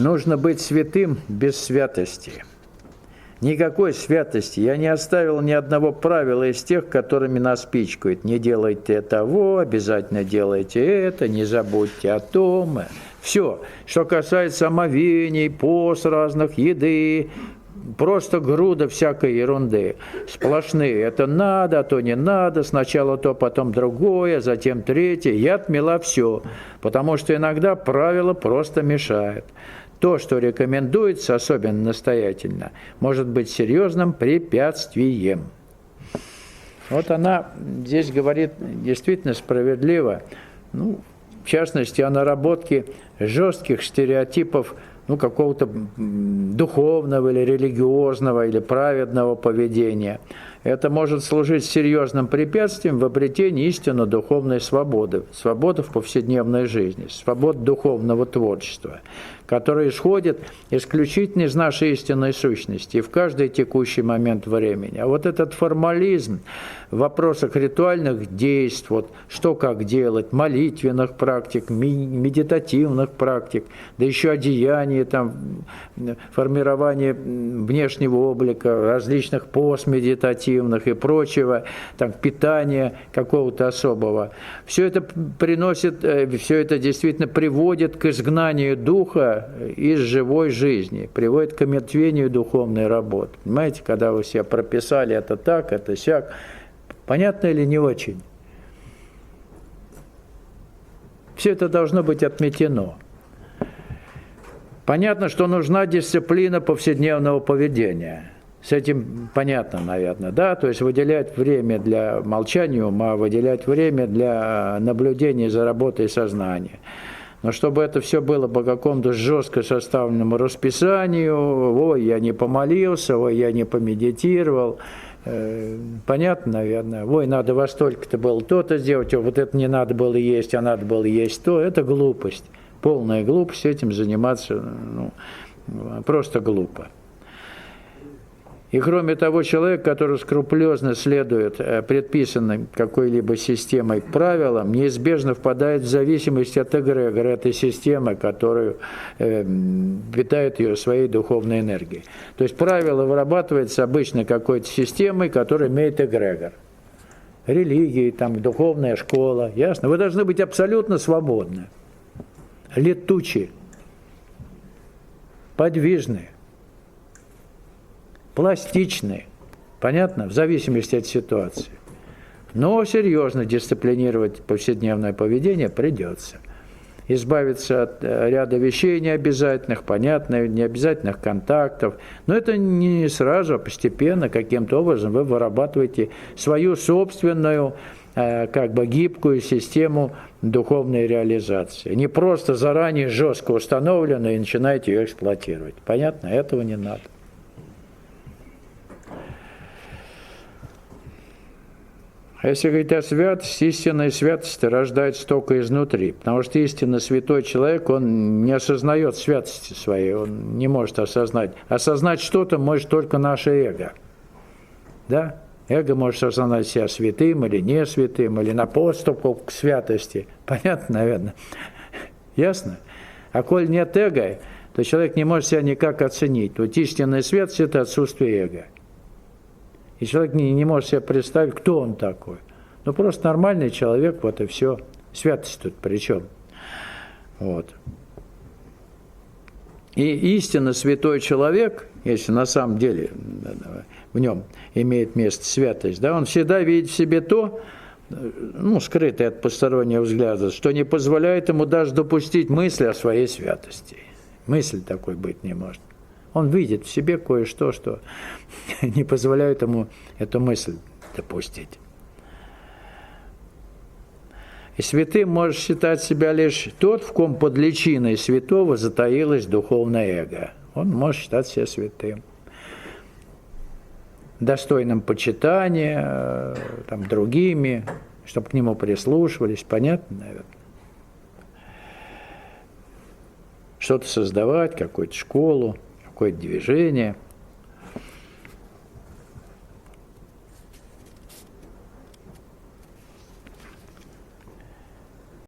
нужно быть святым без святости. Никакой святости. Я не оставил ни одного правила из тех, которыми нас пичкают. Не делайте того, обязательно делайте это, не забудьте о том. Все, что касается омовений, пост разных, еды, просто груда всякой ерунды. Сплошные. Это надо, а то не надо. Сначала то, потом другое, затем третье. Я отмела все, потому что иногда правила просто мешают. То, что рекомендуется, особенно настоятельно, может быть серьезным препятствием. Вот она здесь говорит действительно справедливо, в частности, о наработке жестких стереотипов какого-то духовного или религиозного или праведного поведения. Это может служить серьезным препятствием в обретении истинно духовной свободы, свободы в повседневной жизни, свободы духовного творчества, которая исходит исключительно из нашей истинной сущности и в каждый текущий момент времени. А вот этот формализм в вопросах ритуальных действий, что как делать, молитвенных практик, медитативных практик, да еще одеяния, формирование внешнего облика, различных постмедитативных и прочего, питания какого-то особого. Все это действительно приводит к изгнанию духа из живой жизни, приводит к омертвению духовной работы. Понимаете, когда вы себе прописали это так, это сяк, понятно или не очень? Все это должно быть отметено. Понятно, что нужна дисциплина повседневного поведения. С этим понятно, наверное, да? То есть выделять время для молчания ума, выделять время для наблюдения за работой сознания. Но чтобы это все было по какому-то жестко составленному расписанию, ой, я не помолился, ой, я не помедитировал, понятно, наверное, ой, надо во столько-то было то-то сделать, вот это не надо было есть, а надо было есть то, это глупость, полная глупость, этим заниматься просто глупо. И кроме того, человек, который скрупулезно следует предписанным какой-либо системой правилам, неизбежно впадает в зависимость от эгрегора этой системы, которая питает ее своей духовной энергией. То есть правило вырабатывается обычно какой-то системой, которая имеет эгрегор. Религии, духовная школа, ясно? Вы должны быть абсолютно свободны, летучи, подвижны, пластичны, понятно, в зависимости от ситуации. Но серьезно дисциплинировать повседневное поведение придется. Избавиться от ряда вещей необязательных, понятно, необязательных контактов. Но это не сразу, а постепенно, каким-то образом вы вырабатываете свою собственную, гибкую систему духовной реализации. Не просто заранее жестко установленную и начинаете ее эксплуатировать. Понятно? Этого не надо. А если говорить о святости, истинная святость рождается только изнутри, потому что истинно святой человек, он не осознает святости своей, он не может осознать. Осознать что-то может только наше эго. Да? Эго может осознать себя святым или не святым, или на подступку к святости. Понятно, наверное? Ясно? А коль нет эго, то человек не может себя никак оценить. Вот истинная святость – это отсутствие эго. И человек не может себе представить, кто он такой. Просто нормальный человек, вот и все. Святость тут при чем? И истинно святой человек, если на самом деле в нем имеет место святость, он всегда видит в себе то, скрытое от постороннего взгляда, что не позволяет ему даже допустить мысли о своей святости. Мысли такой быть не может. Он видит в себе кое-что, что не позволяет ему эту мысль допустить. И святым может считать себя лишь тот, в ком под личиной святого затаилось духовное эго. Он может считать себя святым, достойным почитания, другими, чтобы к нему прислушивались. Понятно, наверное? Что-то создавать, какую-то школу, какое-то движение –